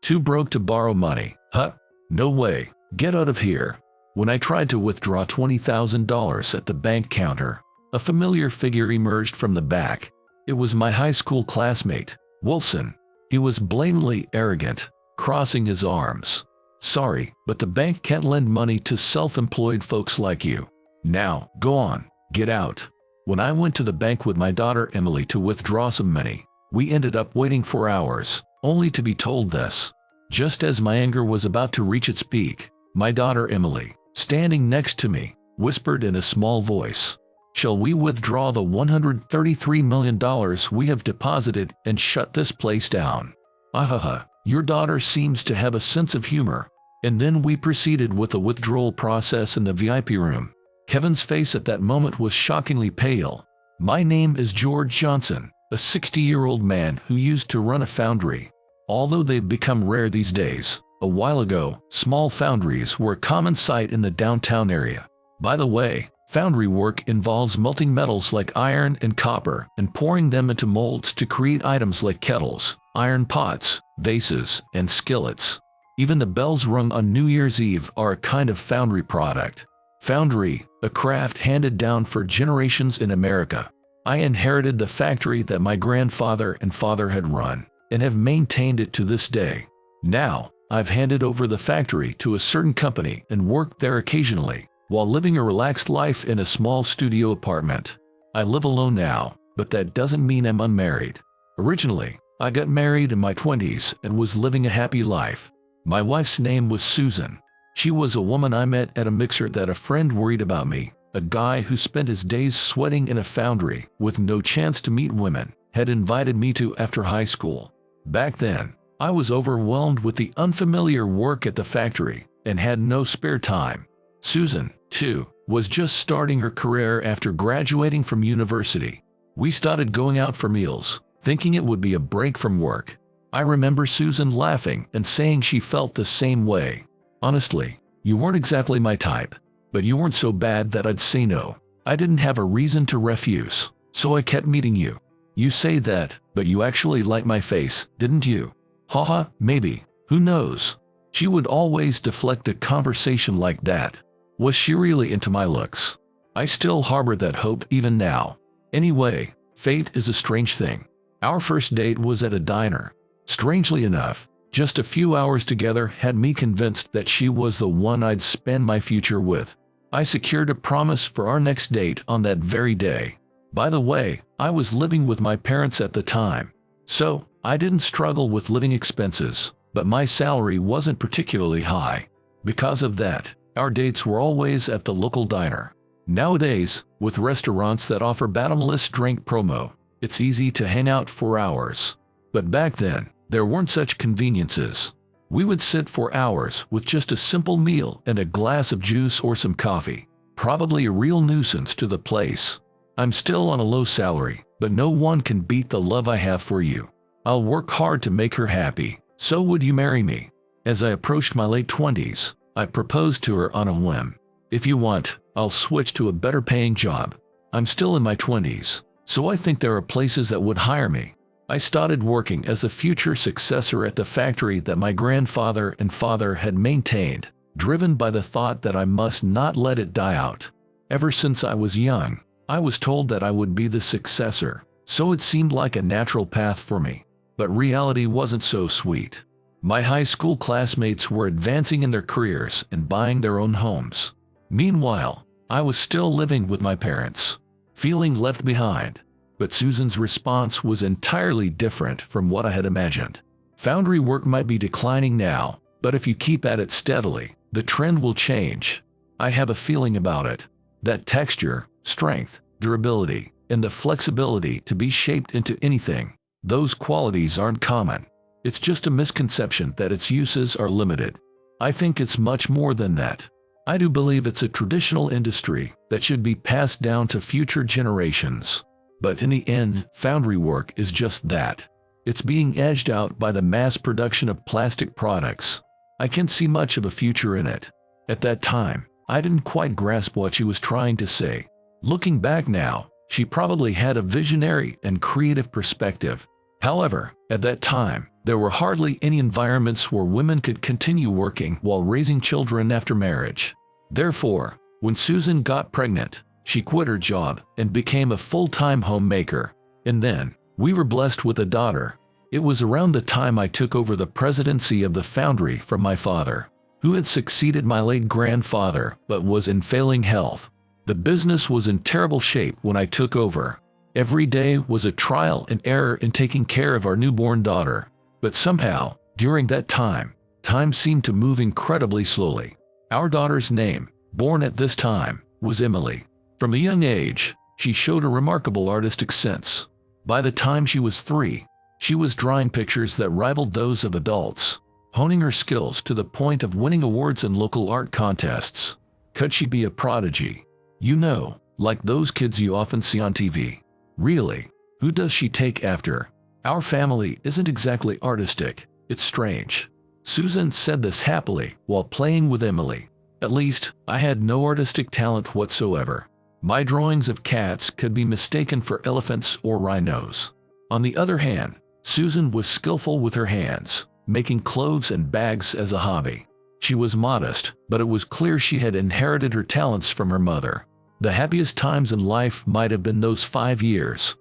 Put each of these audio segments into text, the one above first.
Too broke to borrow money, huh? No way. Get out of here. When I tried to withdraw $20,000 at the bank counter, a familiar figure emerged from the back. It was my high school classmate, Wilson. He was blatantly arrogant, crossing his arms. Sorry, but the bank can't lend money to self-employed folks like you. Now, go on, get out. When I went to the bank with my daughter Emily to withdraw some money, we ended up waiting for hours, only to be told this. Just as my anger was about to reach its peak, my daughter Emily, standing next to me, whispered in a small voice, "Shall we withdraw the $133 million we have deposited and shut this place down?" Ahaha, your daughter seems to have a sense of humor. And then we proceeded with the withdrawal process in the VIP room. Kevin's face at that moment was shockingly pale. My name is George Johnson, a 60-year-old man who used to run a foundry. Although they've become rare these days, a while ago, small foundries were a common sight in the downtown area. By the way, foundry work involves melting metals like iron and copper and pouring them into molds to create items like kettles, iron pots, vases, and skillets. Even the bells rung on New Year's Eve are a kind of foundry product. Foundry, a craft handed down for generations in America. I inherited the factory that my grandfather and father had run, and have maintained it to this day. Now, I've handed over the factory to a certain company and work there occasionally, while living a relaxed life in a small studio apartment. I live alone now, but that doesn't mean I'm unmarried. Originally, I got married in my 20s and was living a happy life. My wife's name was Susan. She was a woman I met at a mixer that a friend worried about me. A guy who spent his days sweating in a foundry with no chance to meet women had invited me to after high school. Back then, I was overwhelmed with the unfamiliar work at the factory and had no spare time. Susan, too, was just starting her career after graduating from university. We started going out for meals, thinking it would be a break from work. I remember Susan laughing and saying she felt the same way. Honestly, you weren't exactly my type, but you weren't so bad that I'd say no. I didn't have a reason to refuse, so I kept meeting you. You say that, but you actually like my face, didn't you? Haha, maybe. Who knows? She would always deflect a conversation like that. Was she really into my looks? I still harbor that hope even now. Anyway, fate is a strange thing. Our first date was at a diner. Strangely enough, just a few hours together had me convinced that she was the one I'd spend my future with. I secured a promise for our next date on that very day. By the way, I was living with my parents at the time, so I didn't struggle with living expenses, but my salary wasn't particularly high. Because of that, our dates were always at the local diner. Nowadays, with restaurants that offer bottomless drink promo, it's easy to hang out for hours. But back then, there weren't such conveniences. We would sit for hours with just a simple meal and a glass of juice or some coffee. Probably a real nuisance to the place. I'm still on a low salary, but no one can beat the love I have for you. I'll work hard to make her happy. So would you marry me? As I approached my late 20s, I proposed to her on a whim. If you want, I'll switch to a better paying job. I'm still in my 20s, so I think there are places that would hire me. I started working as a future successor at the factory that my grandfather and father had maintained, driven by the thought that I must not let it die out. Ever since I was young, I was told that I would be the successor, so it seemed like a natural path for me. But reality wasn't so sweet. My high school classmates were advancing in their careers and buying their own homes. Meanwhile, I was still living with my parents, feeling left behind. But Susan's response was entirely different from what I had imagined. Foundry work might be declining now, but if you keep at it steadily, the trend will change. I have a feeling about it. That texture, strength, durability, and the flexibility to be shaped into anything, those qualities aren't common. It's just a misconception that its uses are limited. I think it's much more than that. I do believe it's a traditional industry that should be passed down to future generations. But in the end, foundry work is just that. It's being edged out by the mass production of plastic products. I can't see much of a future in it. At that time, I didn't quite grasp what she was trying to say. Looking back now, she probably had a visionary and creative perspective. However, at that time, There were hardly any environments where women could continue working while raising children after marriage. Therefore, when Susan got pregnant, she quit her job and became a full-time homemaker. And then, we were blessed with a daughter. It was around the time I took over the presidency of the foundry from my father, who had succeeded my late grandfather but was in failing health. The business was in terrible shape when I took over. Every day was a trial and error in taking care of our newborn daughter. But somehow, during that time seemed to move incredibly slowly. Our daughter's name, born at this time, was Emily. From a young age, she showed a remarkable artistic sense. By the time she was 3, she was drawing pictures that rivaled those of adults, honing her skills to the point of winning awards in local art contests. Could she be a prodigy? You know, like those kids you often see on TV. Really, who does she take after? Our family isn't exactly artistic, it's strange. Susan said this happily while playing with Emily. At least, I had no artistic talent whatsoever. My drawings of cats could be mistaken for elephants or rhinos. On the other hand, Susan was skillful with her hands, making clothes and bags as a hobby. She was modest, but it was clear she had inherited her talents from her mother. The happiest times in life might have been those 5 years,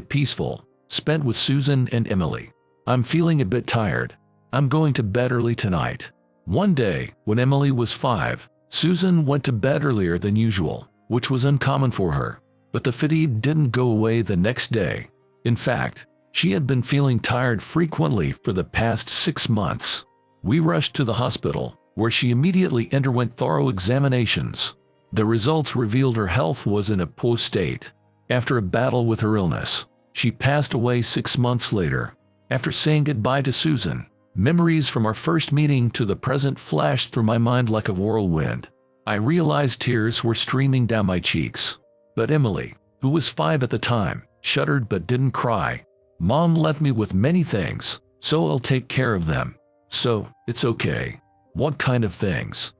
peaceful, spent with Susan and Emily. I'm feeling a bit tired. I'm going to bed early tonight. One day, when Emily was 5, Susan went to bed earlier than usual, which was uncommon for her. But the fatigue didn't go away the next day. In fact, she had been feeling tired frequently for the past 6 months. We rushed to the hospital, where she immediately underwent thorough examinations. The results revealed her health was in a poor state. After a battle with her illness, she passed away 6 months later. After saying goodbye to Susan, memories from our first meeting to the present flashed through my mind like a whirlwind. I realized tears were streaming down my cheeks. But Emily, who was 5 at the time, shuddered but didn't cry. Mom left me with many things, so I'll take care of them. So, it's okay. What kind of things?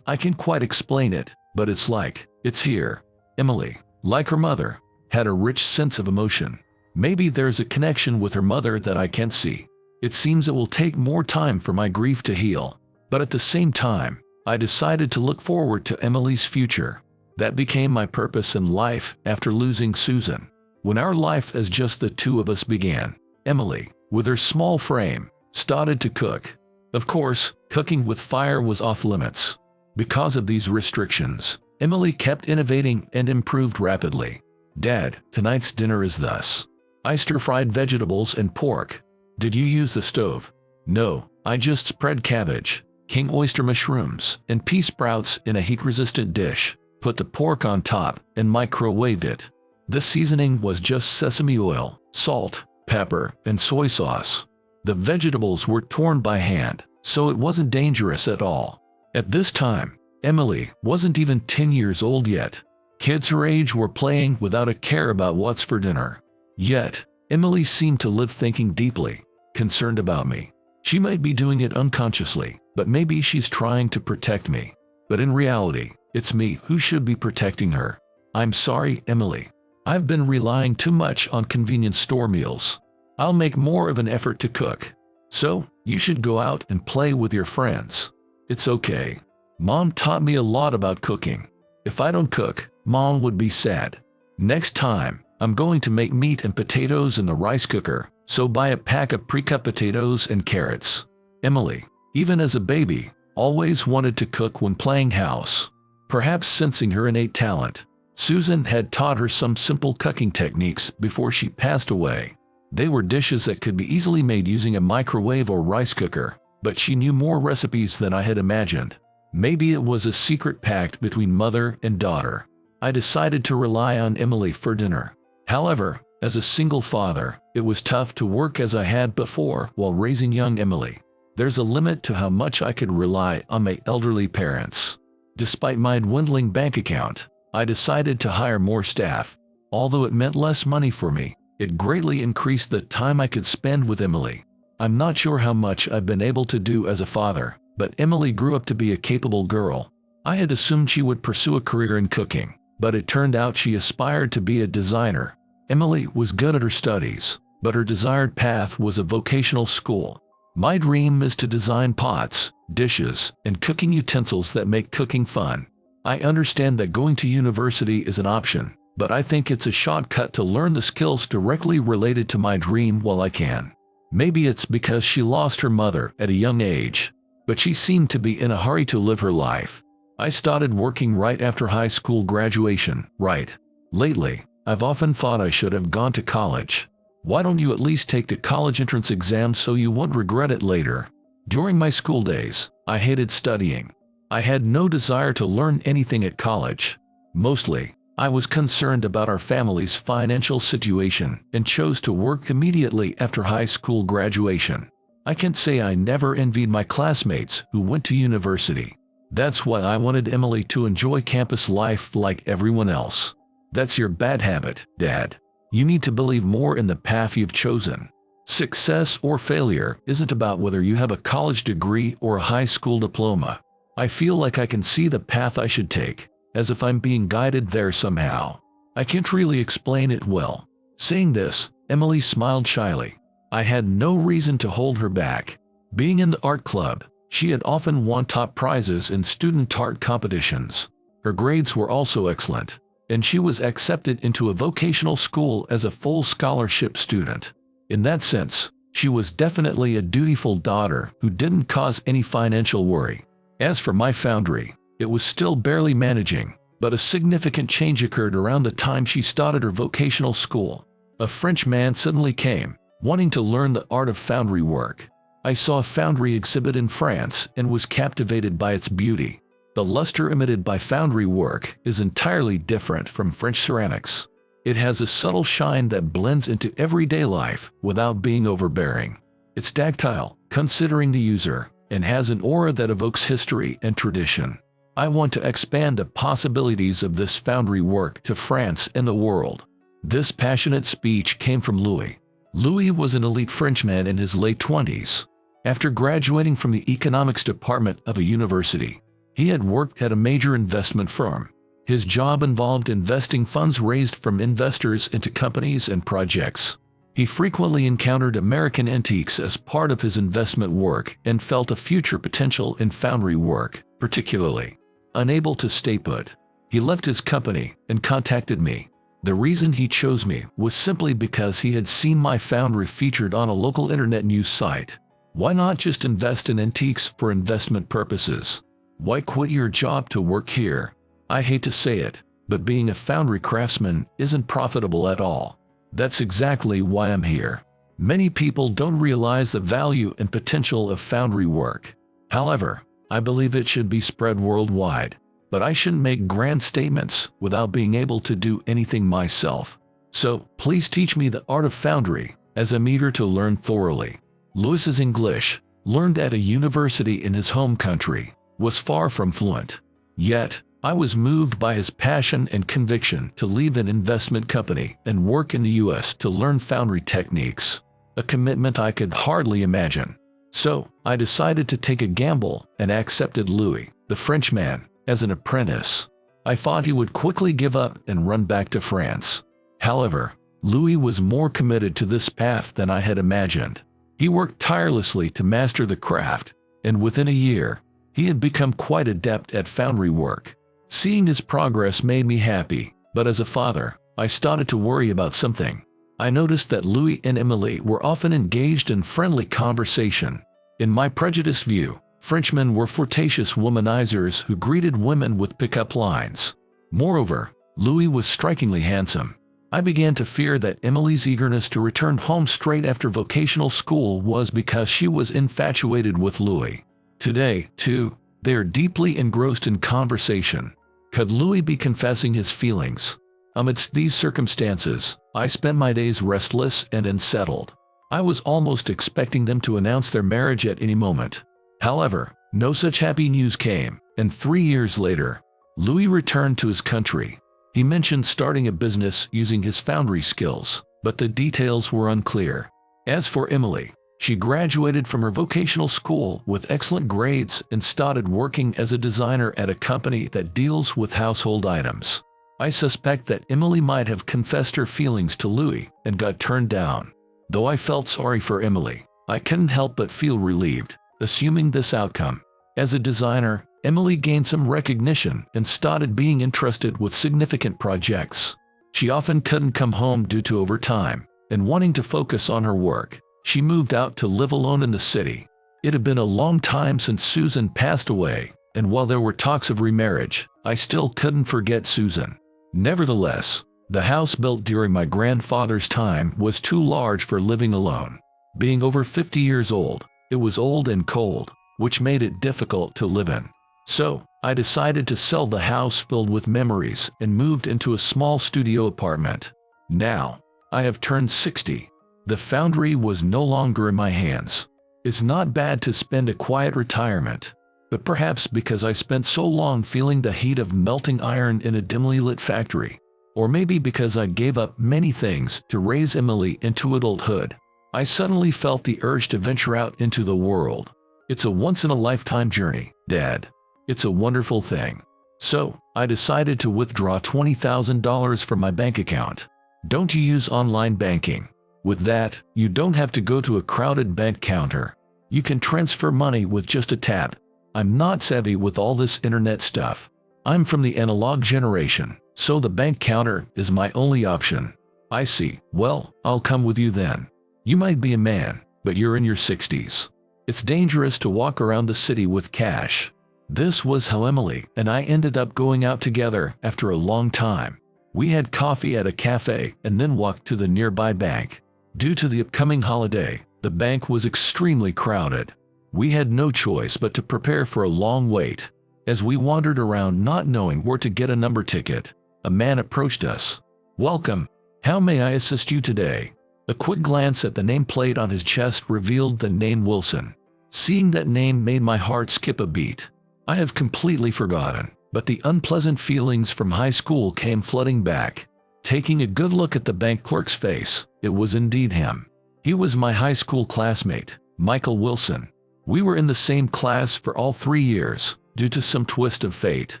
I can't quite explain it, but it's here. Emily, like her mother, had a rich sense of emotion. Maybe there's a connection with her mother that I can't see. It seems it will take more time for my grief to heal. But at the same time, I decided to look forward to Emily's future. That became my purpose in life after losing Susan. When our life as just the two of us began, Emily, with her small frame, started to cook. Of course, cooking with fire was off limits. Because of these restrictions, Emily kept innovating and improved rapidly. Dad, tonight's dinner is thus. I stir-fried vegetables and pork. Did you use the stove? No, I just spread cabbage, king oyster mushrooms, and pea sprouts in a heat-resistant dish, put the pork on top, and microwaved it. The seasoning was just sesame oil, salt, pepper, and soy sauce. The vegetables were torn by hand, so it wasn't dangerous at all. At this time, Emily wasn't even 10 years old yet. Kids her age were playing without a care about what's for dinner. Yet, Emily seemed to live thinking deeply, concerned about me. She might be doing it unconsciously, but maybe she's trying to protect me. But in reality, it's me who should be protecting her. I'm sorry, Emily. I've been relying too much on convenience store meals. I'll make more of an effort to cook. So, you should go out and play with your friends. It's okay. Mom taught me a lot about cooking. If I don't cook, Mom would be sad. Next time, I'm going to make meat and potatoes in the rice cooker, so buy a pack of pre-cut potatoes and carrots. Emily, even as a baby, always wanted to cook when playing house. Perhaps sensing her innate talent, Susan had taught her some simple cooking techniques before she passed away. They were dishes that could be easily made using a microwave or rice cooker, but she knew more recipes than I had imagined. Maybe it was a secret pact between mother and daughter. I decided to rely on Emily for dinner. However, as a single father, it was tough to work as I had before while raising young Emily. There's a limit to how much I could rely on my elderly parents. Despite my dwindling bank account, I decided to hire more staff. Although it meant less money for me, it greatly increased the time I could spend with Emily. I'm not sure how much I've been able to do as a father, but Emily grew up to be a capable girl. I had assumed she would pursue a career in cooking, but it turned out she aspired to be a designer. Emily was good at her studies, but her desired path was a vocational school. My dream is to design pots, dishes, and cooking utensils that make cooking fun. I understand that going to university is an option, but I think it's a shortcut to learn the skills directly related to my dream while I can. Maybe it's because she lost her mother at a young age, but she seemed to be in a hurry to live her life. I started working right after high school graduation, right? Lately, I've often thought I should have gone to college. Why don't you at least take the college entrance exam so you won't regret it later? During my school days, I hated studying. I had no desire to learn anything at college. Mostly, I was concerned about our family's financial situation and chose to work immediately after high school graduation. I can't say I never envied my classmates who went to university. That's why I wanted Emily to enjoy campus life like everyone else. That's your bad habit, Dad. You need to believe more in the path you've chosen. Success or failure isn't about whether you have a college degree or a high school diploma. I feel like I can see the path I should take, as if I'm being guided there somehow. I can't really explain it well. Saying this, Emily smiled shyly. I had no reason to hold her back. Being in the art club, she had often won top prizes in student art competitions. Her grades were also excellent, and she was accepted into a vocational school as a full scholarship student. In that sense, she was definitely a dutiful daughter who didn't cause any financial worry. As for my foundry, it was still barely managing, but a significant change occurred around the time she started her vocational school. A French man suddenly came, wanting to learn the art of foundry work. I saw a foundry exhibit in France and was captivated by its beauty. The luster emitted by foundry work is entirely different from French ceramics. It has a subtle shine that blends into everyday life without being overbearing. It's tactile, considering the user, and has an aura that evokes history and tradition. I want to expand the possibilities of this foundry work to France and the world. This passionate speech came from Louis. Louis was an elite Frenchman in his late 20s. After graduating from the economics department of a university, he had worked at a major investment firm. His job involved investing funds raised from investors into companies and projects. He frequently encountered American antiques as part of his investment work and felt a future potential in foundry work, particularly. Unable to stay put, he left his company and contacted me. The reason he chose me was simply because he had seen my foundry featured on a local internet news site. Why not just invest in antiques for investment purposes? Why quit your job to work here? I hate to say it, but being a foundry craftsman isn't profitable at all. That's exactly why I'm here. Many people don't realize the value and potential of foundry work. However, I believe it should be spread worldwide. But I shouldn't make grand statements without being able to do anything myself. So, please teach me the art of foundry, as I'm eager to learn thoroughly. Louis's English, learned at a university in his home country, was far from fluent. Yet, I was moved by his passion and conviction to leave an investment company and work in the US to learn foundry techniques, a commitment I could hardly imagine. So, I decided to take a gamble and accepted Louis, the Frenchman, as an apprentice. I thought he would quickly give up and run back to France. However, Louis was more committed to this path than I had imagined. He worked tirelessly to master the craft, and within a year, he had become quite adept at foundry work. Seeing his progress made me happy, but as a father, I started to worry about something. I noticed that Louis and Emily were often engaged in friendly conversation. In my prejudiced view, Frenchmen were flirtatious womanizers who greeted women with pickup lines. Moreover, Louis was strikingly handsome. I began to fear that Emily's eagerness to return home straight after vocational school was because she was infatuated with Louis. Today, too, they are deeply engrossed in conversation. Could Louis be confessing his feelings? Amidst these circumstances, I spent my days restless and unsettled. I was almost expecting them to announce their marriage at any moment. However, no such happy news came, and 3 years later, Louis returned to his country. He mentioned starting a business using his foundry skills, but the details were unclear. As for Emily, she graduated from her vocational school with excellent grades and started working as a designer at a company that deals with household items. I suspect that Emily might have confessed her feelings to Louis and got turned down. Though I felt sorry for Emily, I couldn't help but feel relieved, assuming this outcome. As a designer, Emily gained some recognition and started being entrusted with significant projects. She often couldn't come home due to overtime, and wanting to focus on her work, she moved out to live alone in the city. It had been a long time since Susan passed away, and while there were talks of remarriage, I still couldn't forget Susan. Nevertheless, the house built during my grandfather's time was too large for living alone. Being over 50 years old, it was old and cold, which made it difficult to live in. So, I decided to sell the house filled with memories and moved into a small studio apartment. Now, I have turned 60. The foundry was no longer in my hands. It's not bad to spend a quiet retirement, but perhaps because I spent so long feeling the heat of melting iron in a dimly lit factory, or maybe because I gave up many things to raise Emily into adulthood, I suddenly felt the urge to venture out into the world. It's a once-in-a-lifetime journey, Dad. It's a wonderful thing. So, I decided to withdraw $20,000 from my bank account. Don't you use online banking? With that, you don't have to go to a crowded bank counter. You can transfer money with just a tap. I'm not savvy with all this internet stuff. I'm from the analog generation, so the bank counter is my only option. I see. Well, I'll come with you then. You might be a man, but you're in your 60s. It's dangerous to walk around the city with cash. This was how Emily and I ended up going out together after a long time. We had coffee at a cafe and then walked to the nearby bank. Due to the upcoming holiday, the bank was extremely crowded. We had no choice but to prepare for a long wait. As we wandered around not knowing where to get a number ticket, a man approached us. "Welcome. How may I assist you today?" A quick glance at the nameplate on his chest revealed the name Wilson. Seeing that name made my heart skip a beat. I have completely forgotten, but the unpleasant feelings from high school came flooding back. Taking a good look at the bank clerk's face, it was indeed him. He was my high school classmate, Michael Wilson. We were in the same class for all 3 years, due to some twist of fate.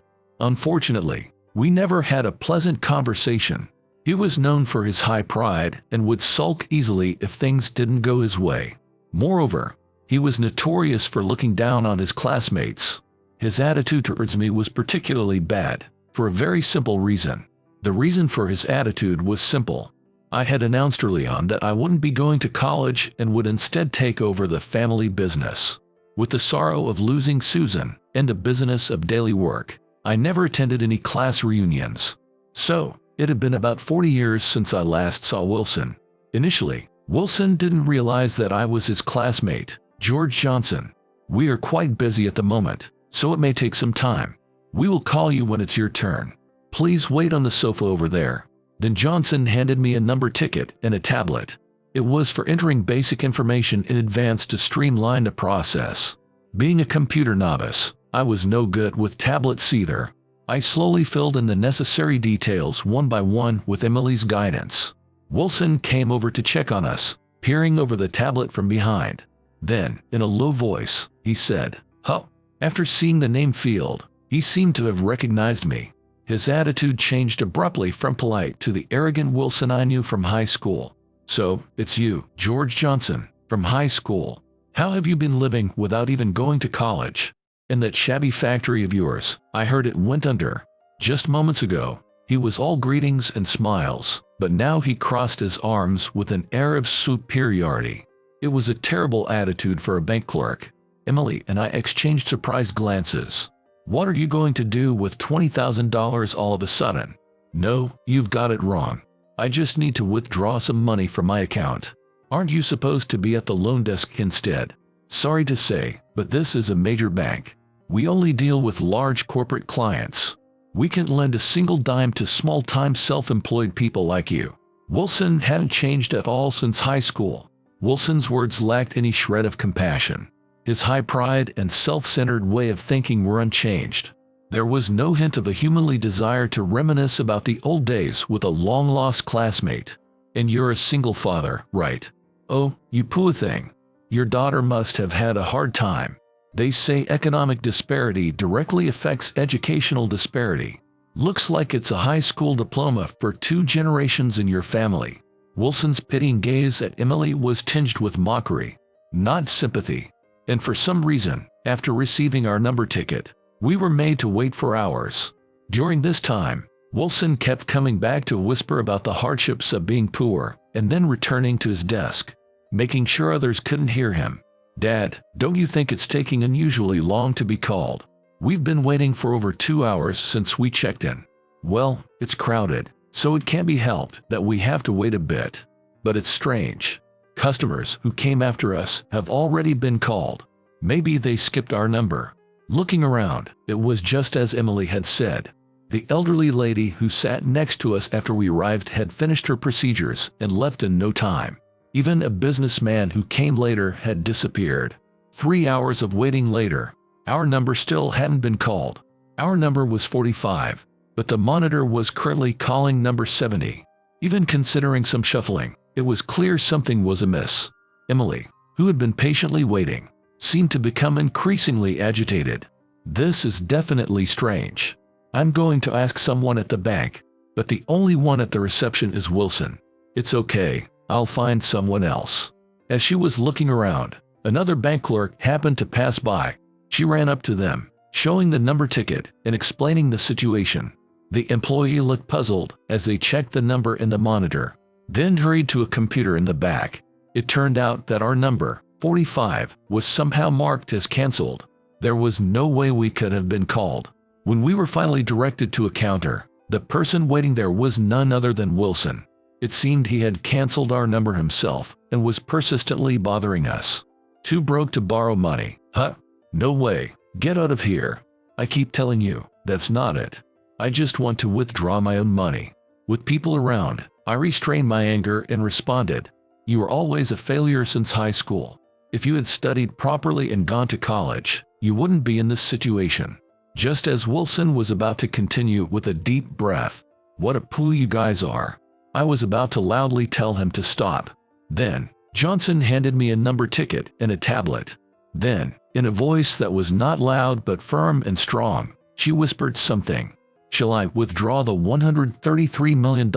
Unfortunately, we never had a pleasant conversation. He was known for his high pride and would sulk easily if things didn't go his way. Moreover, he was notorious for looking down on his classmates. His attitude towards me was particularly bad, for a very simple reason. The reason for his attitude was simple. I had announced early on that I wouldn't be going to college and would instead take over the family business. With the sorrow of losing Susan and the business of daily work, I never attended any class reunions. So, it had been about 40 years since I last saw Wilson. Initially, Wilson didn't realize that I was his classmate, George Johnson. "We are quite busy at the moment, so it may take some time. We will call you when it's your turn. Please wait on the sofa over there." Then Johnson handed me a number ticket and a tablet. It was for entering basic information in advance to streamline the process. Being a computer novice, I was no good with tablets either. I slowly filled in the necessary details one by one with Emily's guidance. Wilson came over to check on us, peering over the tablet from behind. Then, in a low voice, he said, "Huh." After seeing the name field, he seemed to have recognized me. His attitude changed abruptly from polite to the arrogant Wilson I knew from high school. "So, it's you, George Johnson, from high school. How have you been living without even going to college? And that shabby factory of yours, I heard it went under. Just moments ago, he was all greetings and smiles, but now he crossed his arms with an air of superiority." It was a terrible attitude for a bank clerk. Emily and I exchanged surprised glances. "What are you going to do with $20,000 all of a sudden?" "No, you've got it wrong. I just need to withdraw some money from my account. Aren't you supposed to be at the loan desk instead?" "Sorry to say, but this is a major bank. We only deal with large corporate clients. We can't lend a single dime to small-time self-employed people like you." Wilson hadn't changed at all since high school. Wilson's words lacked any shred of compassion. His high pride and self-centered way of thinking were unchanged. There was no hint of a humanly desire to reminisce about the old days with a long-lost classmate. "And you're a single father, right? Oh, you poor thing. Your daughter must have had a hard time. They say economic disparity directly affects educational disparity. Looks like it's a high school diploma for 2 generations in your family." Wilson's pitying gaze at Emily was tinged with mockery, not sympathy. And for some reason, after receiving our number ticket, we were made to wait for hours. During this time, Wilson kept coming back to whisper about the hardships of being poor, and then returning to his desk, making sure others couldn't hear him. "Dad, don't you think it's taking unusually long to be called? We've been waiting for over 2 hours since we checked in." "Well, it's crowded, so it can't be helped that we have to wait a bit. But it's strange. Customers who came after us have already been called. Maybe they skipped our number." Looking around, it was just as Emily had said. The elderly lady who sat next to us after we arrived had finished her procedures and left in no time. Even a businessman who came later had disappeared. 3 hours of waiting later, our number still hadn't been called. Our number was 45, but the monitor was currently calling number 70. Even considering some shuffling, it was clear something was amiss. Emily, who had been patiently waiting, seemed to become increasingly agitated. "This is definitely strange. I'm going to ask someone at the bank, but the only one at the reception is Wilson." "It's okay, I'll find someone else." As she was looking around, another bank clerk happened to pass by. She ran up to them, showing the number ticket and explaining the situation. The employee looked puzzled as they checked the number in the monitor, then hurried to a computer in the back. It turned out that our number, 45, was somehow marked as cancelled. There was no way we could have been called. When we were finally directed to a counter, the person waiting there was none other than Wilson. It seemed he had cancelled our number himself and was persistently bothering us. "Too broke to borrow money, huh? No way. Get out of here. I keep telling you, that's not it. I just want to withdraw my own money." With people around, I restrained my anger and responded, "You were always a failure since high school. If you had studied properly and gone to college, you wouldn't be in this situation." Just as Wilson was about to continue with a deep breath, "What a poo you guys are," I was about to loudly tell him to stop. Then, Johnson handed me a number ticket and a tablet. Then, in a voice that was not loud but firm and strong, she whispered something. "Shall I withdraw the $133 million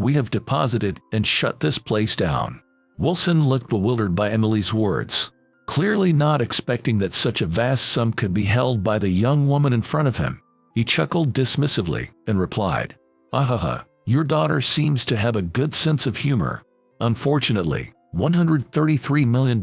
we have deposited and shut this place down?" Wilson looked bewildered by Emily's words, clearly not expecting that such a vast sum could be held by the young woman in front of him. He chuckled dismissively and replied, "Ahaha, your daughter seems to have a good sense of humor. Unfortunately, $133 million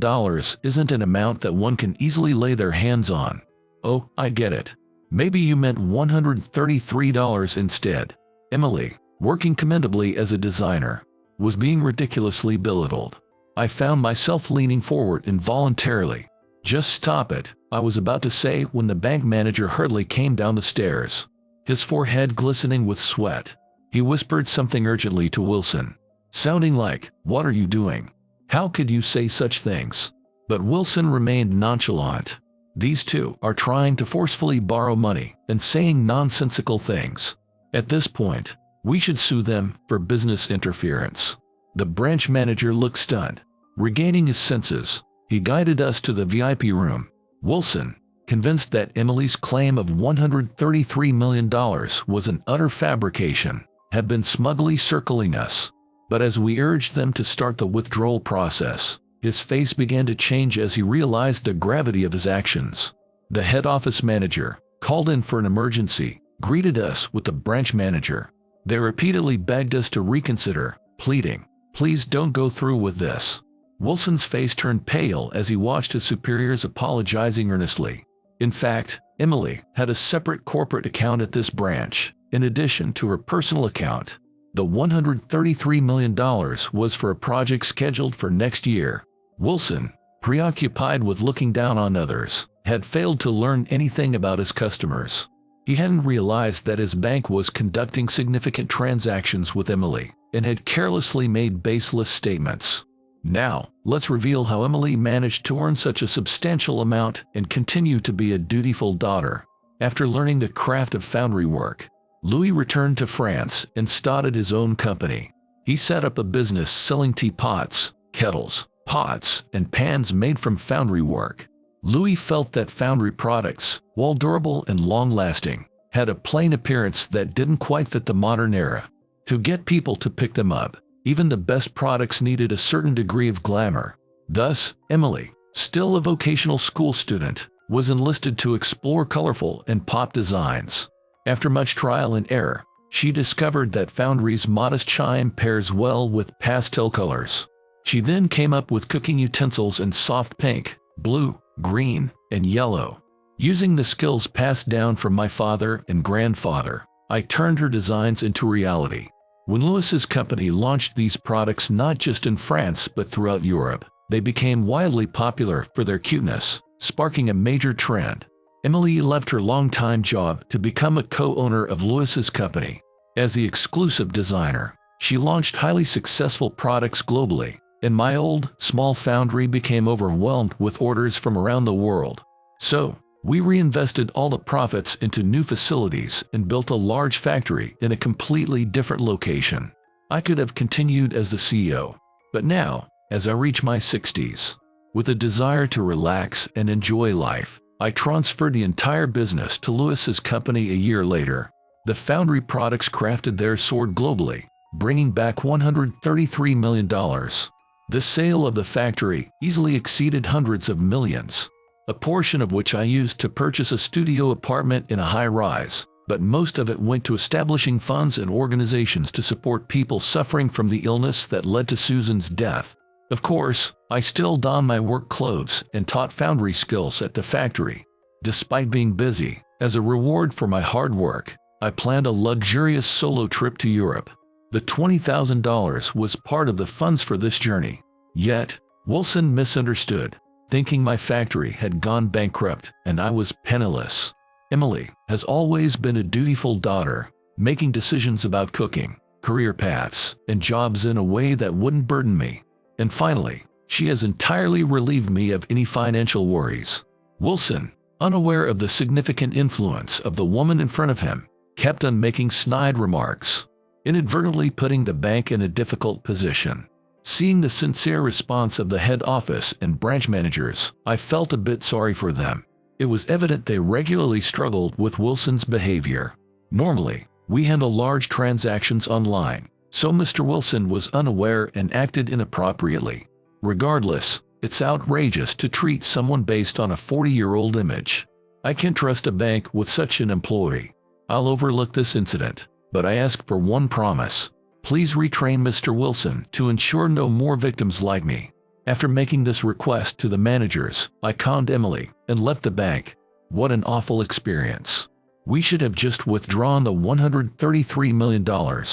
isn't an amount that one can easily lay their hands on." "Oh, I get it. Maybe you meant $133 instead." Emily, working commendably as a designer, was being ridiculously belittled. I found myself leaning forward involuntarily. "Just stop it," I was about to say when the bank manager hurriedly came down the stairs, his forehead glistening with sweat. He whispered something urgently to Wilson, sounding like, "What are you doing? How could you say such things?" But Wilson remained nonchalant. "These two are trying to forcefully borrow money and saying nonsensical things. At this point, we should sue them for business interference." The branch manager looked stunned. Regaining his senses, he guided us to the VIP room. Wilson, convinced that Emily's claim of $133 million was an utter fabrication, had been smugly circling us. But as we urged them to start the withdrawal process, his face began to change as he realized the gravity of his actions. The head office manager, called in for an emergency, greeted us with the branch manager. They repeatedly begged us to reconsider, pleading, "Please don't go through with this." Wilson's face turned pale as he watched his superiors apologizing earnestly. In fact, Emily had a separate corporate account at this branch, in addition to her personal account. The $133 million was for a project scheduled for next year. Wilson, preoccupied with looking down on others, had failed to learn anything about his customers. He hadn't realized that his bank was conducting significant transactions with Emily and had carelessly made baseless statements. Now, let's reveal how Emily managed to earn such a substantial amount and continue to be a dutiful daughter. After learning the craft of foundry work, Louis returned to France and started his own company. He set up a business selling teapots, kettles, pots, and pans made from foundry work. Louis felt that foundry products, while durable and long-lasting, had a plain appearance that didn't quite fit the modern era. To get people to pick them up, Even the best products needed a certain degree of glamour. Thus, Emily, still a vocational school student, was enlisted to explore colorful and pop designs. After much trial and error, she discovered that Foundry's modest chime pairs well with pastel colors. She then came up with cooking utensils in soft pink, blue, green, and yellow. Using the skills passed down from my father and grandfather, I turned her designs into reality. When Lewis's company launched these products not just in France but throughout Europe, they became wildly popular for their cuteness, sparking a major trend. Emily left her longtime job to become a co-owner of Lewis's company. As the exclusive designer, she launched highly successful products globally, and my old, small foundry became overwhelmed with orders from around the world. So, we reinvested all the profits into new facilities and built a large factory in a completely different location. I could have continued as the CEO, but now, as I reach my 60s, with a desire to relax and enjoy life, I transferred the entire business to Lewis's company a year later. The foundry products crafted there soared globally, bringing back $133 million. The sale of the factory easily exceeded hundreds of millions, a portion of which I used to purchase a studio apartment in a high-rise, but most of it went to establishing funds and organizations to support people suffering from the illness that led to Susan's death. Of course, I still donned my work clothes and taught foundry skills at the factory. Despite being busy, as a reward for my hard work, I planned a luxurious solo trip to Europe. The $20,000 was part of the funds for this journey. Yet, Wilson misunderstood, thinking my factory had gone bankrupt and I was penniless. Emily has always been a dutiful daughter, making decisions about cooking, career paths, and jobs in a way that wouldn't burden me. And finally, she has entirely relieved me of any financial worries. Wilson, unaware of the significant influence of the woman in front of him, kept on making snide remarks, inadvertently putting the bank in a difficult position. Seeing the sincere response of the head office and branch managers, I felt a bit sorry for them. It was evident they regularly struggled with Wilson's behavior. Normally, we handle large transactions online, so Mr. Wilson was unaware and acted inappropriately. Regardless, it's outrageous to treat someone based on a 40-year-old image. I can't trust a bank with such an employee. I'll overlook this incident, but I ask for one promise. Please retrain Mr. Wilson to ensure no more victims like me. After making this request to the managers, I conned Emily and left the bank. What an awful experience. We should have just withdrawn the $133 million.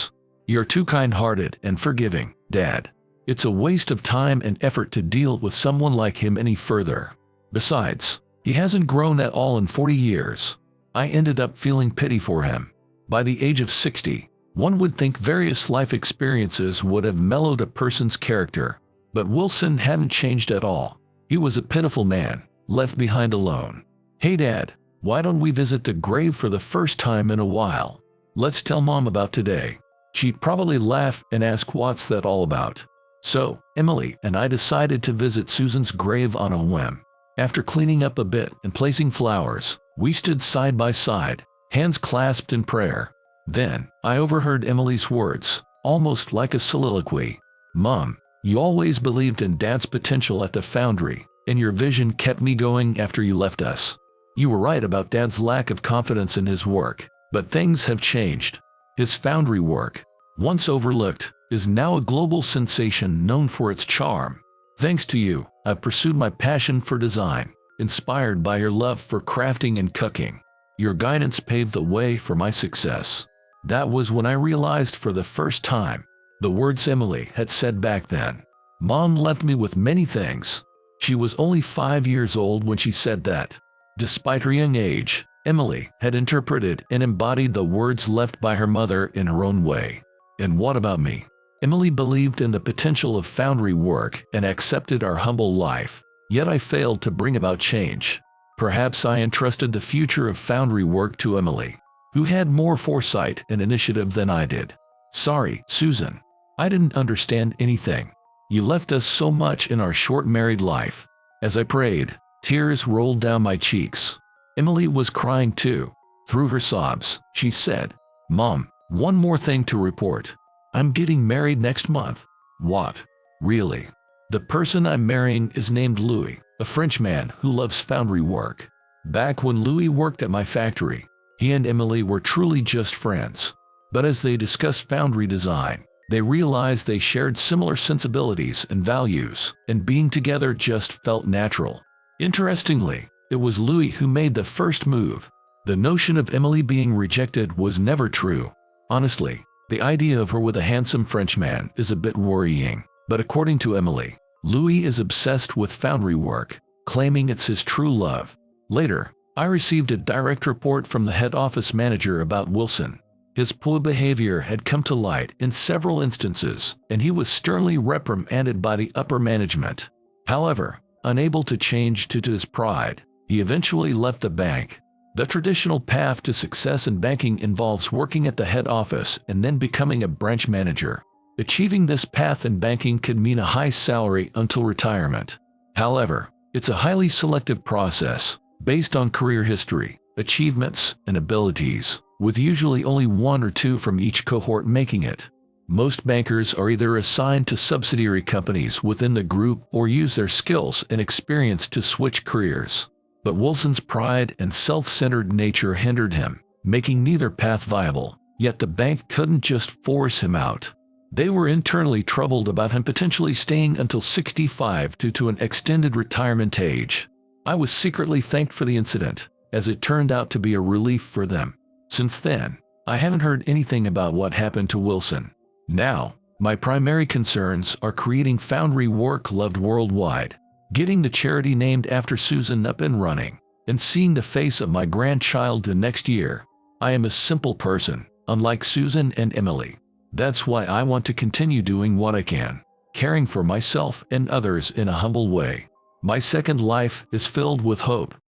You're too kind-hearted and forgiving, Dad. It's a waste of time and effort to deal with someone like him any further. Besides, he hasn't grown at all in 40 years. I ended up feeling pity for him. By the age of 60, one would think various life experiences would have mellowed a person's character. But Wilson hadn't changed at all. He was a pitiful man, left behind alone. Hey Dad, why don't we visit the grave for the first time in a while? Let's tell Mom about today. She'd probably laugh and ask what's that all about. So, Emily and I decided to visit Susan's grave on a whim. After cleaning up a bit and placing flowers, we stood side by side, hands clasped in prayer. Then, I overheard Emily's words, almost like a soliloquy. Mom, you always believed in Dad's potential at the foundry, and your vision kept me going after you left us. You were right about Dad's lack of confidence in his work, but things have changed. His foundry work, once overlooked, is now a global sensation known for its charm. Thanks to you, I've pursued my passion for design, inspired by your love for crafting and cooking. Your guidance paved the way for my success. That was when I realized for the first time the words Emily had said back then. Mom left me with many things. She was only 5 years old when she said that. Despite her young age, Emily had interpreted and embodied the words left by her mother in her own way. And what about me? Emily believed in the potential of foundry work and accepted our humble life, yet I failed to bring about change. Perhaps I entrusted the future of foundry work to Emily, who had more foresight and initiative than I did. Sorry, Susan. I didn't understand anything. You left us so much in our short married life. As I prayed, tears rolled down my cheeks. Emily was crying too. Through her sobs, she said, Mom, one more thing to report. I'm getting married next month. What? Really? The person I'm marrying is named Louis, a Frenchman who loves foundry work. Back when Louis worked at my factory, he and Emily were truly just friends. But as they discussed foundry design, they realized they shared similar sensibilities and values, and being together just felt natural. Interestingly, it was Louis who made the first move. The notion of Emily being rejected was never true. Honestly, the idea of her with a handsome Frenchman is a bit worrying. But according to Emily, Louis is obsessed with foundry work, claiming it's his true love. Later, I received a direct report from the head office manager about Wilson. His poor behavior had come to light in several instances, and he was sternly reprimanded by the upper management. However, unable to change due to his pride, he eventually left the bank. The traditional path to success in banking involves working at the head office and then becoming a branch manager. Achieving this path in banking could mean a high salary until retirement. However, it's a highly selective process, based on career history, achievements, and abilities, with usually only one or two from each cohort making it. Most bankers are either assigned to subsidiary companies within the group or use their skills and experience to switch careers. But Wilson's pride and self-centered nature hindered him, making neither path viable, yet the bank couldn't just force him out. They were internally troubled about him potentially staying until 65 due to an extended retirement age. I was secretly thanked for the incident, as it turned out to be a relief for them. Since then, I haven't heard anything about what happened to Wilson. Now, my primary concerns are creating foundry work loved worldwide, getting the charity named after Susan up and running, and seeing the face of my grandchild the next year. I am a simple person, unlike Susan and Emily. That's why I want to continue doing what I can, caring for myself and others in a humble way. My second life is filled with hope,